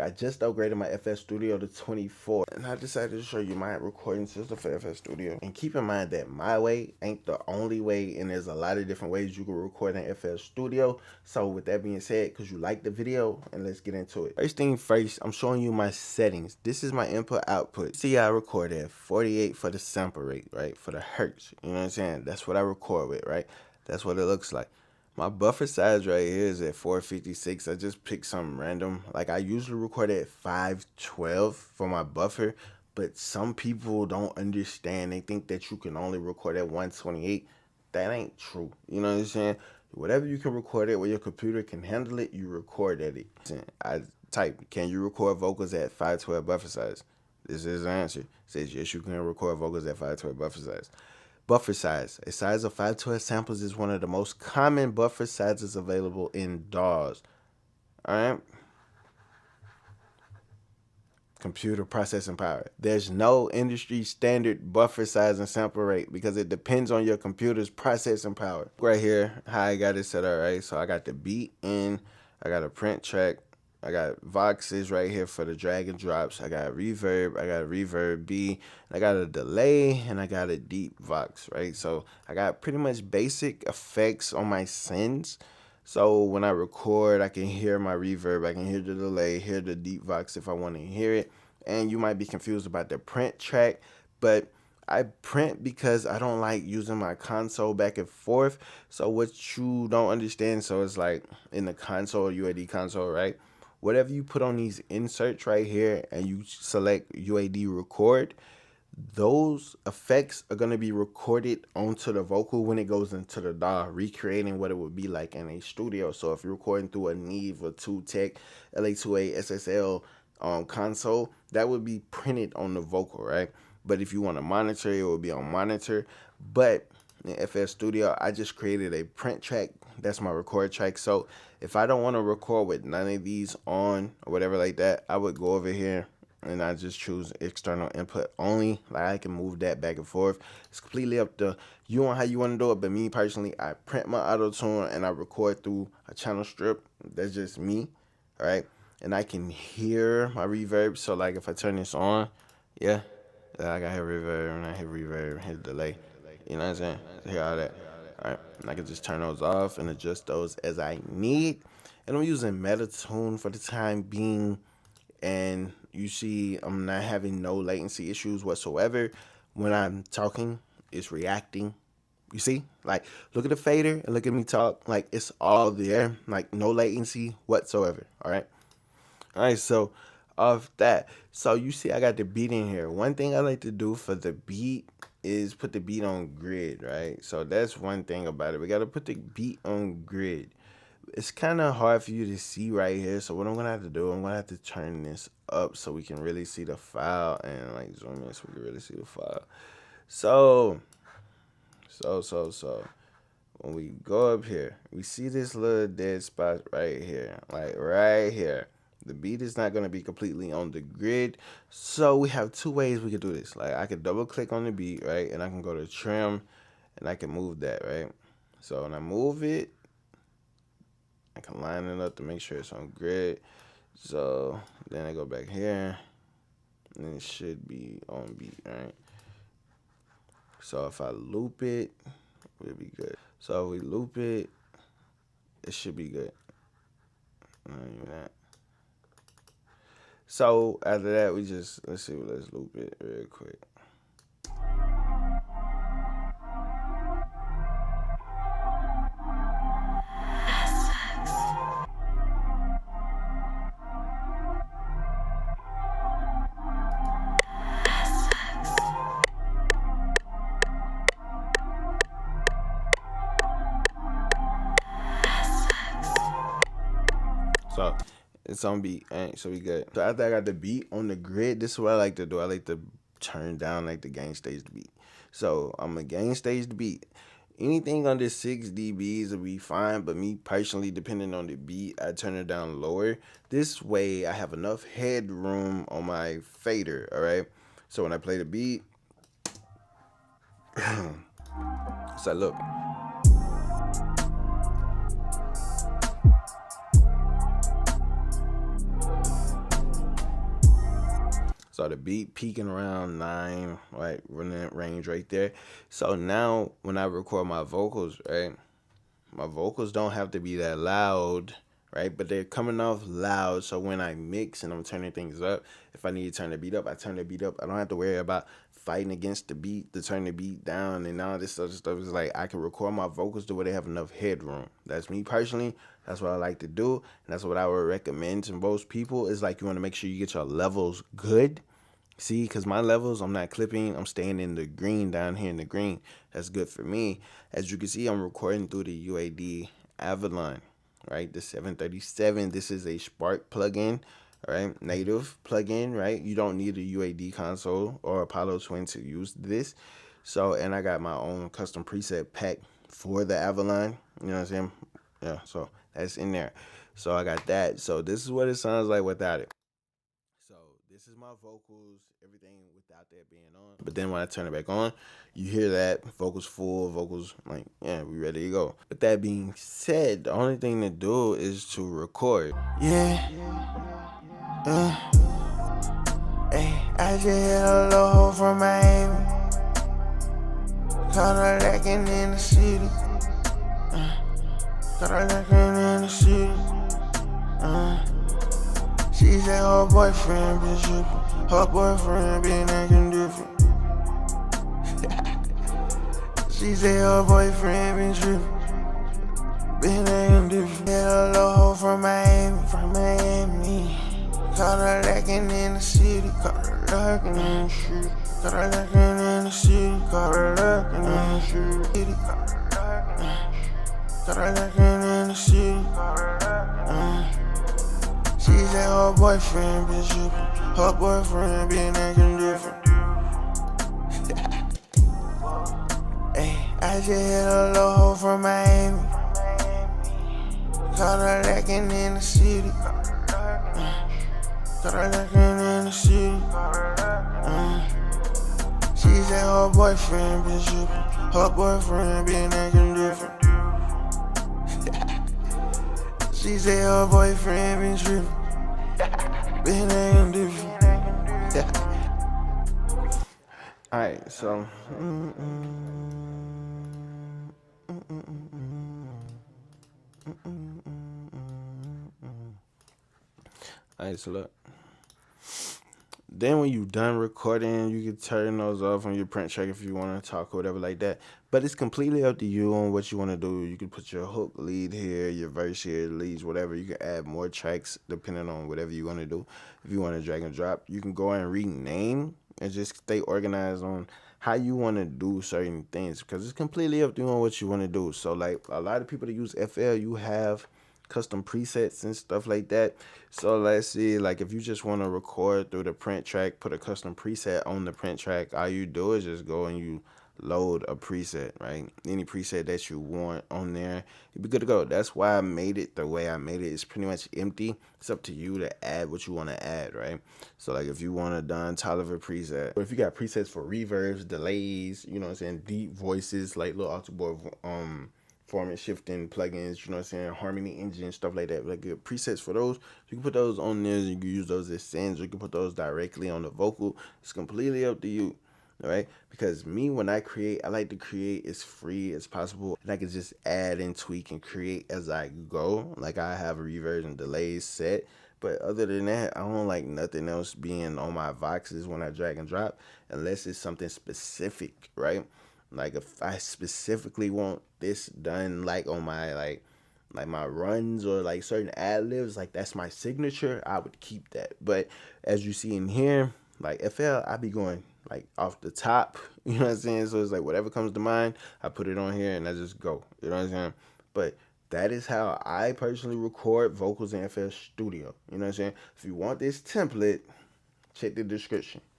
I just upgraded my FL Studio to 24, and I decided to show you my recording system for FL Studio. And keep in mind that my way ain't the only way, and there's a lot of different ways you can record in FL Studio. So with that being said, because you like the video, and let's get into it. First thing first, I'm showing you my settings. This is my input output. See, I record at 48 for the sample rate, right? For the hertz, you know what I'm saying? That's what I record with, right? That's what it looks like. My buffer size right here is at 456. I just picked something random. Like I usually record at 512 for my buffer, but some people don't understand. They think that you can only record at 128. That ain't true. You know what I'm saying? Whatever you can record it where your computer can handle it, you record at it. I type, can you record vocals at 512 buffer size? This is the answer. It says yes, you can record vocals at 512 buffer size. Buffer size. A size of 512 samples is one of the most common buffer sizes available in DAWs. Alright? Computer processing power. There's no industry standard buffer size and sample rate because it depends on your computer's processing power. Right here, how I got it set up, right? So I got the beat in, I got a print track, I got voxes right here for the drag and drops. I got reverb. I got a reverb B. I got a delay and I got a deep vox, right? So I got pretty much basic effects on my sends. So when I record, I can hear my reverb. I can hear the delay, hear the deep vox if I want to hear it. And you might be confused about the print track, but I print because I don't like using my console back and forth. So what you don't understand, so it's like in the console, UAD console, right? Whatever you put on these inserts right here and you select UAD record, those effects are going to be recorded onto the vocal when it goes into the DAW, recreating what it would be like in a studio. So if you're recording through a Neve or 2-Tech LA2A SSL console, that would be printed on the vocal, right? But if you want to monitor, it will be on monitor. But in FL Studio, I just created a print track. That's my record track. So if I don't want to record with none of these on or whatever like that, I would go over here and I just choose external input only. Like I can move that back and forth. It's completely up to you on how you want to do it. But me personally, I print my autotune and I record through a channel strip. That's just me, all right? And I can hear my reverb. So like if I turn this on, yeah, I got hear reverb and I hear reverb, hit delay. You know what I'm saying? Hear all that. All right, and I can just turn those off and adjust those as I need. And I'm using Metatune for the time being. And you see I'm not having no latency issues whatsoever. When I'm talking, it's reacting. You see? Like, look at the fader and look at me talk. Like, it's all there. Like, no latency whatsoever. All right? All right, so of that. So you see I got the beat in here. One thing I like to do for the beat is put the beat on grid, right? So that's one thing about it. We got to put the beat on grid. It's kind of hard for you to see right here. So what I'm going to have to do, I'm going to have to turn this up so we can really see the file and like zoom in so we can really see the file. So when we go up here, we see this little dead spot right here, like right here. The beat is not going to be completely on the grid. So we have two ways we could do this. Like I could double click on the beat, right? And I can go to trim and I can move that, right? So when I move it, I can line it up to make sure it's on grid. So then I go back here and it should be on beat, right? So if I loop it, it'll be good. So if we loop it, it should be good. That. So after that, we just, let's loop it real quick. So it's on beat, right? So we good. So after I got the beat on the grid, this is what I like to do. I like to turn down like the gain staged beat. So I'm a gain staged beat. Anything under 6 dBs will be fine, but me personally, depending on the beat, I turn it down lower. This way I have enough headroom on my fader, all right? So when I play the beat, so look. So the beat peaking around 9, right, running that range right there. So now when I record my vocals, right, my vocals don't have to be that loud, right? But they're coming off loud. So when I mix and I'm turning things up, if I need to turn the beat up, I turn the beat up. I don't have to worry about fighting against the beat to turn the beat down and all this other stuff. Is like I can record my vocals to where they have enough headroom. That's me personally. That's what I like to do. And that's what I would recommend to most people is like you want to make sure you get your levels good. See, because my levels, I'm not clipping. I'm staying in the green down here in the green. That's good for me. As you can see, I'm recording through the UAD Avalon, right? The 737. This is a Spark plugin, right? Native plugin, right? You don't need a UAD console or Apollo Twin to use this. So, and I got my own custom preset pack for the Avalon. You know what I'm saying? Yeah, so that's in there. So I got that. So this is what it sounds like without it. So this is my vocals, everything without that being on. But then when I turn it back on, you hear that vocals full, vocals like, yeah, we ready to go. With that being said, the only thing to do is to record. Yeah. Hey, I just hit a low hole from Miami. Caught her lacking in the city. Caught her lacking in the city. She said her boyfriend been trippin'. Her boyfriend been acting different. She said her boyfriend been trippin'. Been acting different. Hit a low hole from Miami. Caught her lacking in the city. Caught her lacking in the city. Caught her lacking in the city. Caught her lacking in the city. Caught her lacking in the city. She said her boyfriend been trippin'. Her boyfriend been acting different. Hey, I just hit a low hole from Miami. Caught her lacking in the city. Caught her lacking in the city. She said her boyfriend been trippin'. Her boyfriend been acting different. She said her boyfriend been trippin'. Been acting different. Alright, so alright, so look. Then when you done recording, you can turn those off on your print track if you want to talk or whatever like that. But it's completely up to you on what you want to do. You can put your hook lead here, your verse here, leads, whatever. You can add more tracks depending on whatever you want to do. If you want to drag and drop, you can go and rename and just stay organized on how you want to do certain things because it's completely up to you on what you want to do. So like a lot of people that use FL, you have custom presets and stuff like that. So let's see, like if you just want to record through the print track, put a custom preset on the print track, all you do is just go and you load a preset, right? Any preset that you want on there, you'll be good to go. That's why I made it the way I made it. It's pretty much empty. It's up to you to add what you want to add, right? So like if you want a done toliver preset, or if you got presets for reverbs, delays, you know what I'm saying, deep voices, like little autoboard format shifting plugins, you know what I'm saying, harmony engine, stuff like that, like good presets for those. You can put those on there and you can use those as sends, or you can put those directly on the vocal. It's completely up to you. All right, because me, when I create, I like to create as free as possible, and I can just add and tweak and create as I go. Like I have reverbs and delays set, but other than that, I don't like nothing else being on my voxes when I drag and drop, unless it's something specific, right? Like if I specifically want this done, like on my like my runs or like certain ad libs, like that's my signature, I would keep that. But as you see in here, like FL, I be going like off the top, you know what I'm saying? So it's like whatever comes to mind, I put it on here and I just go, you know what I'm saying? But that is how I personally record vocals in FL Studio, you know what I'm saying? If you want this template, check the description.